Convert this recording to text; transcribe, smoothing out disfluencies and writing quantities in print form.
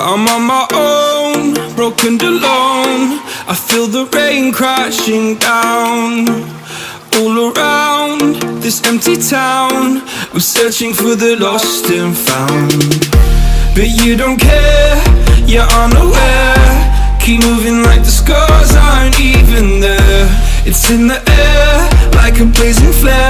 I'm on my own, broken and alone. I feel the rain crashing down all around this empty town. I'm searching for the lost and found, but you don't care, you're unaware. Keep moving like the scars aren't even there. It's in the air like a blazing flare.